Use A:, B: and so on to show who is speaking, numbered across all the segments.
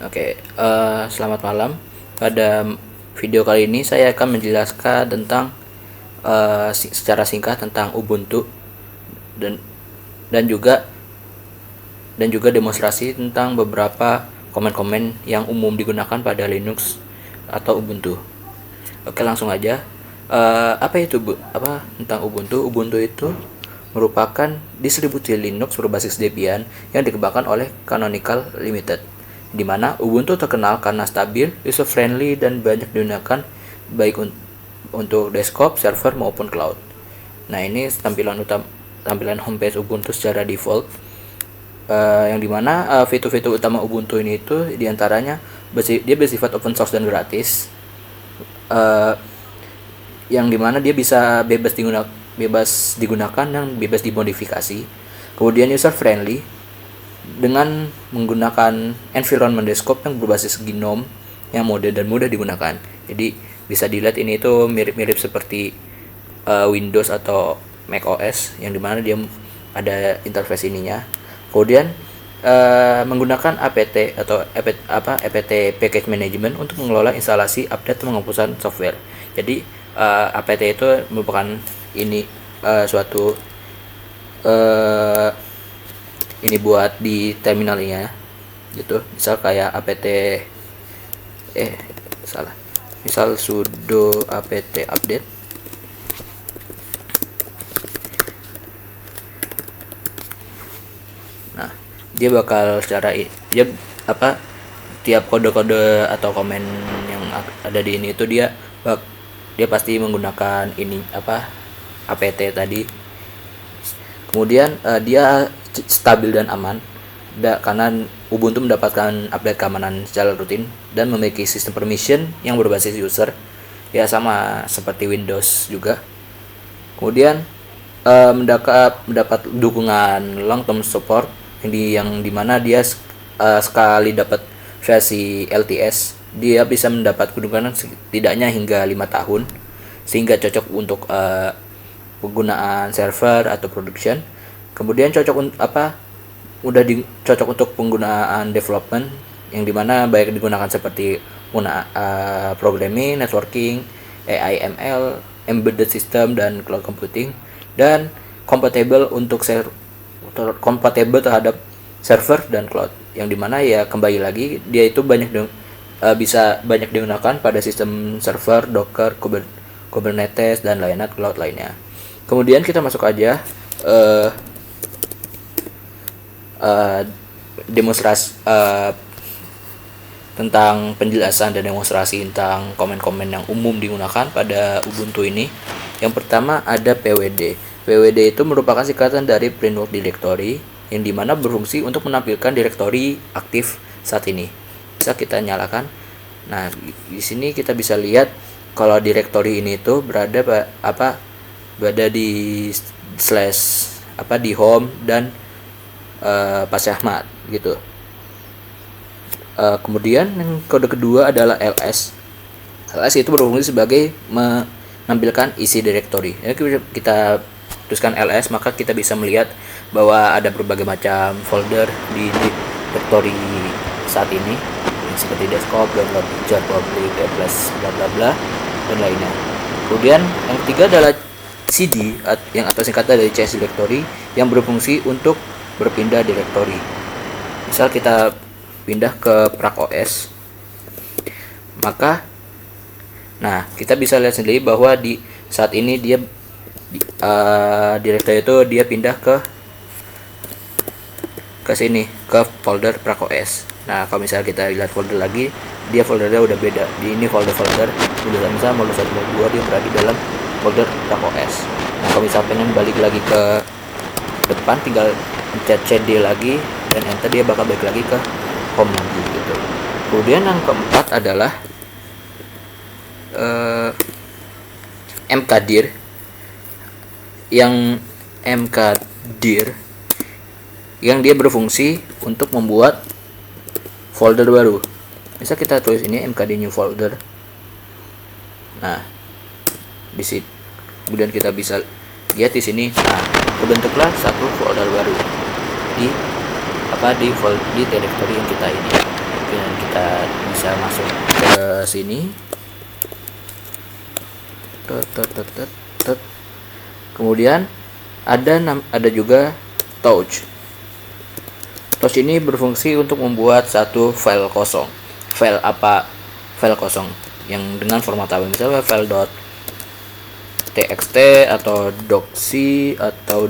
A: Oke, selamat malam. Pada video kali ini saya akan menjelaskan tentang secara singkat tentang Ubuntu dan dan juga demonstrasi tentang beberapa komen-komen yang umum digunakan pada Linux atau Ubuntu. Oke, langsung aja. Apa itu tentang Ubuntu? Ubuntu itu merupakan distribusi Linux berbasis Debian yang dikembangkan oleh Canonical Limited, di mana Ubuntu terkenal karena stabil, user-friendly, dan banyak digunakan baik untuk desktop, server, maupun cloud. Nah, ini tampilan homepage Ubuntu secara default, yang dimana fitur-fitur utama Ubuntu ini itu diantaranya dia bersifat open source dan gratis, yang dimana dia bisa bebas digunakan dan bebas dimodifikasi. Kemudian user friendly dengan menggunakan environment desktop yang berbasis GNOME yang modern dan mudah digunakan. Jadi bisa dilihat ini itu mirip-mirip seperti Windows atau Mac OS, yang dimana dia ada interface ininya. Kemudian menggunakan apt atau apt package management untuk mengelola instalasi, update, penghapusan software. Jadi apt itu merupakan suatu ini buat di terminalnya gitu. Misal kayak misal sudo apt update. Nah, dia bakal tiap kode-kode atau komen yang ada di ini itu dia pasti menggunakan apt tadi. Kemudian dia stabil dan aman karena Ubuntu mendapatkan update keamanan secara rutin dan memiliki sistem permission yang berbasis user, ya sama seperti Windows juga. Kemudian mendapat dukungan long term support yang dimana dia sekali dapat versi LTS dia bisa mendapat dukungan setidaknya hingga 5 tahun, sehingga cocok untuk penggunaan server atau production. Kemudian cocok untuk penggunaan development, yang dimana baik digunakan seperti programming, networking, AI, ML, embedded system, dan cloud computing, dan compatible terhadap server dan cloud, yang dimana ya kembali lagi dia itu bisa banyak digunakan pada sistem server, Docker, Kubernetes, dan lainnya cloud lainnya. Kemudian kita masuk aja demonstrasi tentang penjelasan dan demonstrasi tentang komen-komen yang umum digunakan pada Ubuntu ini. Yang pertama ada PWD. PWD itu merupakan singkatan dari Print Work Directory, yang dimana berfungsi untuk menampilkan direktori aktif saat ini. Bisa kita nyalakan. Nah, di sini kita bisa lihat kalau direktori ini itu berada di di home dan Pasahmat gitu. Kemudian yang kode kedua adalah ls. Ls itu berfungsi sebagai menampilkan isi direktori. Jadi kita tuliskan ls, maka kita bisa melihat bahwa ada berbagai macam folder di direktori saat ini, seperti desktop, download, picture, public, flash, bla bla bla, dan lainnya. Kemudian yang ketiga adalah cd, yang atau singkatan dari change directory, yang berfungsi untuk berpindah direktori. Misal kita pindah ke Prac OS, maka kita bisa lihat sendiri bahwa di saat ini dia direktori itu dia pindah ke sini, ke folder Prac OS. Nah, kalau misalnya kita lihat folder lagi, dia foldernya udah beda. Di ini folder udah misalnya modul 1 modul 2 dia berada dalam folder Prac OS. Nah, kalau misalnya pengen balik lagi ke depan, tinggal pencet CD lagi dan enter, dia bakal balik lagi ke home lagi gitu. Kemudian yang keempat adalah mkdir, yang dia berfungsi untuk membuat folder baru. Bisa kita tulis ini mkd new folder. Nah, di sini kemudian kita bisa lihat di sini, terbentuklah satu folder baru di direktori yang kita ini. kita bisa masuk ke sini. Kemudian ada juga touch. Touch ini berfungsi untuk membuat satu file kosong. File kosong yang dengan format apa, misalnya file .txt atau .docx atau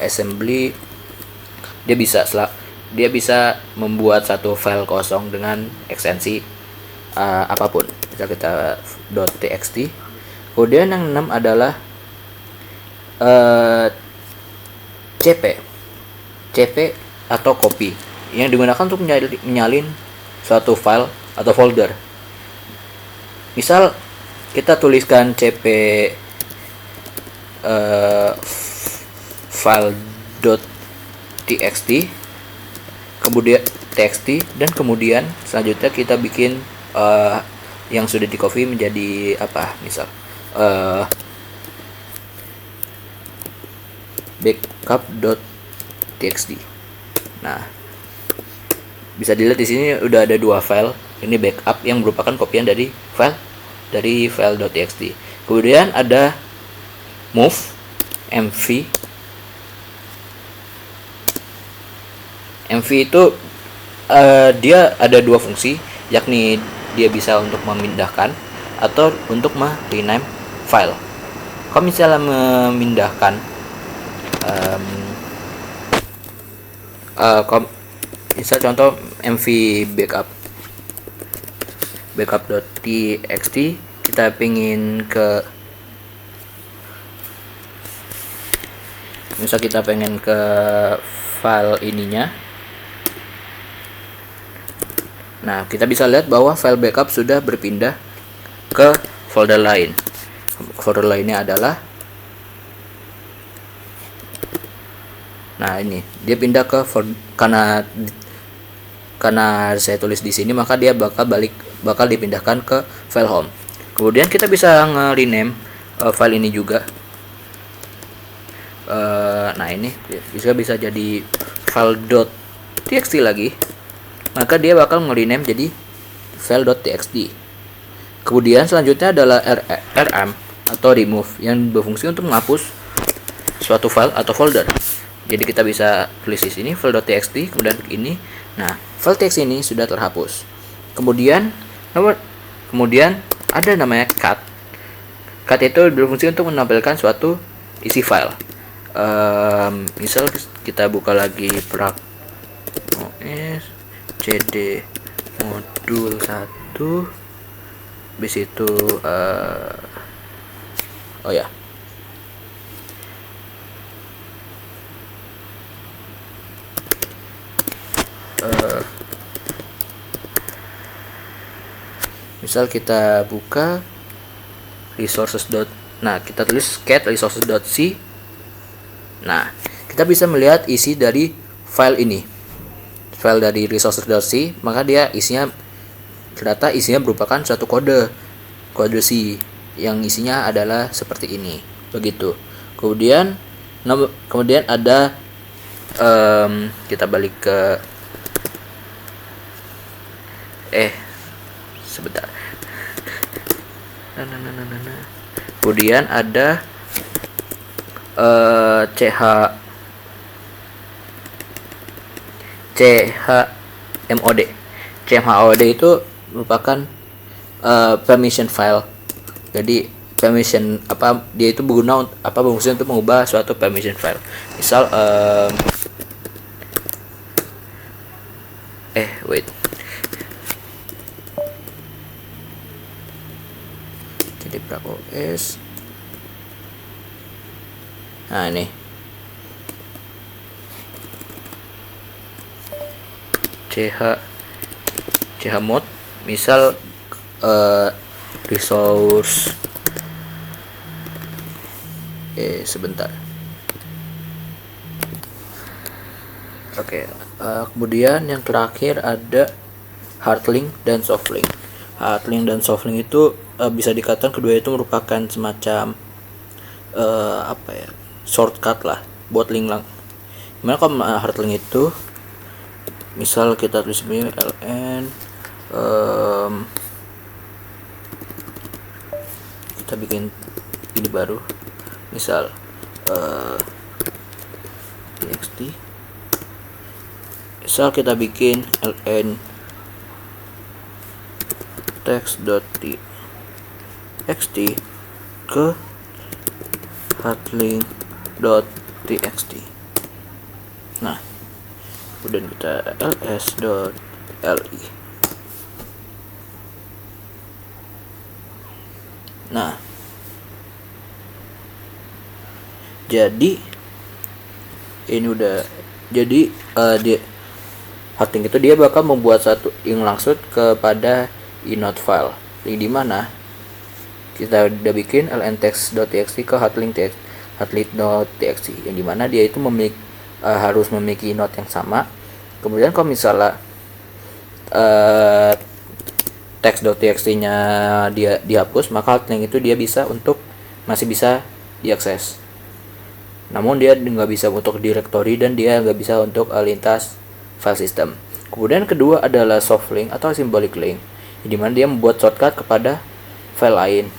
A: .assembly. Dia bisa membuat satu file kosong dengan ekstensi apapun. Bisa kita .txt. Kemudian yang 6 adalah CP atau copy yang digunakan untuk menyalin suatu file atau folder. Misal kita tuliskan cp file.txt, kemudian txt, dan kemudian selanjutnya kita bikin yang sudah di copy menjadi apa, misal backup.txt. Nah, bisa dilihat di sini udah ada dua file. Ini backup yang merupakan kopian dari file.txt. Kemudian ada move mv. Mv itu dia ada dua fungsi, yakni dia bisa untuk memindahkan atau untuk rename file. Kalau misalnya memindahkan misal contoh mv backup.txt, kita pengen ke file ininya. Nah, kita bisa lihat bahwa file backup sudah berpindah ke folder lain. Folder lainnya adalah, nah ini dia pindah ke karena saya tulis di sini, maka dia bakal dipindahkan ke file home. Kemudian kita bisa nge-rename file ini juga. Nah, ini bisa jadi file.txt lagi, maka dia bakal nge-rename jadi file.txt. Kemudian selanjutnya adalah rm atau remove yang berfungsi untuk menghapus suatu file atau folder. Jadi kita bisa tulis di sini file.txt, kemudian ini. Nah, file txt ini sudah terhapus. Kemudian ada namanya cut. Cut itu berfungsi untuk menampilkan suatu isi file. Misal kita buka lagi OS cd modul 1, habis itu misal kita buka resources. Nah, kita tulis cat resources.c. Nah, kita bisa melihat isi dari file ini, file dari resources.c, maka dia ternyata isinya merupakan suatu kode C yang isinya adalah seperti ini, begitu. Kemudian ada kita balik ke sebentar. Kemudian ada chmod. Chmod itu merupakan permission file. Jadi permission dia itu berfungsi untuk mengubah suatu permission file. Misal jadi OS. Nah, ini chmod, misal resource sebentar. Kemudian yang terakhir ada hardlink dan softlink. Hardlink dan softlink itu bisa dikatakan kedua itu merupakan semacam shortcut lah buat link lang. Gimana kalau hardlink itu, misal kita tulis ln kita bikin ini baru, misal txt, misal kita bikin ln text.txt ke hotlink.txt. Nah, kemudian kita ls.li. Nah, jadi ini udah jadi dia hotlink itu dia bakal membuat satu yang langsung kepada inode file, yang dimana kita udah bikin ln_text.txt ke hotlink.txt, yang dimana dia itu harus memiliki inode yang sama. Kemudian kalau misalnya text.txt nya dia dihapus, maka hotlink itu dia masih bisa diakses, namun dia nggak bisa untuk directory dan dia nggak bisa untuk lintas file system. Kemudian kedua adalah soft link atau symbolic link, di mana dia membuat shortcut kepada file lain.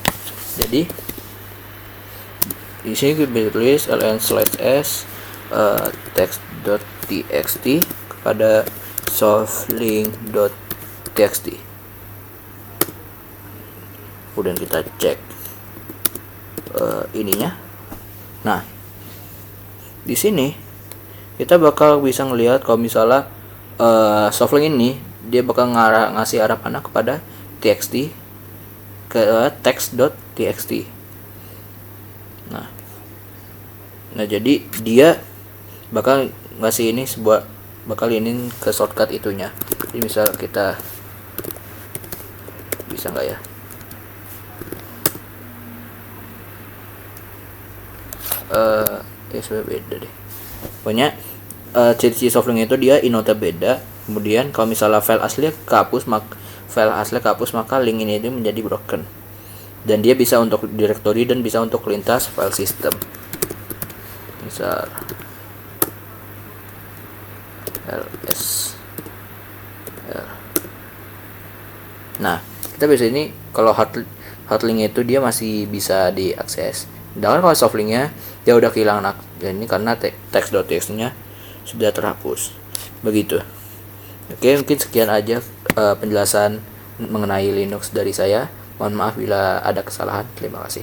A: Jadi di sini kita bisa tulis ln/s text.txt kepada softlink.txt. Kemudian kita cek ininya. Nah, di sini kita bakal bisa ngelihat kalau misalnya softlink ini dia bakal ngasih arah panah kepada txt ke text.txt. Nah, jadi dia bakal ngasih ini bakal ini ke shortcut itunya. Jadi misal kita bisa nggak ya? Sebenarnya beda deh. Pokoknya ciri softlink itu dia inode beda. Kemudian kalau misalnya file asli kehapus, maka link ini itu menjadi broken. Dan dia bisa untuk directory dan bisa untuk lintas file system. Misal ls. Nah, kita bisa ini kalau hotlink itu dia masih bisa diakses. Sedangkan kalau softlinknya dia udah kehilangan ini karena text.txt nya sudah terhapus. Begitu. Oke, mungkin sekian aja penjelasan mengenai Linux dari saya. Mohon maaf bila ada kesalahan. Terima kasih.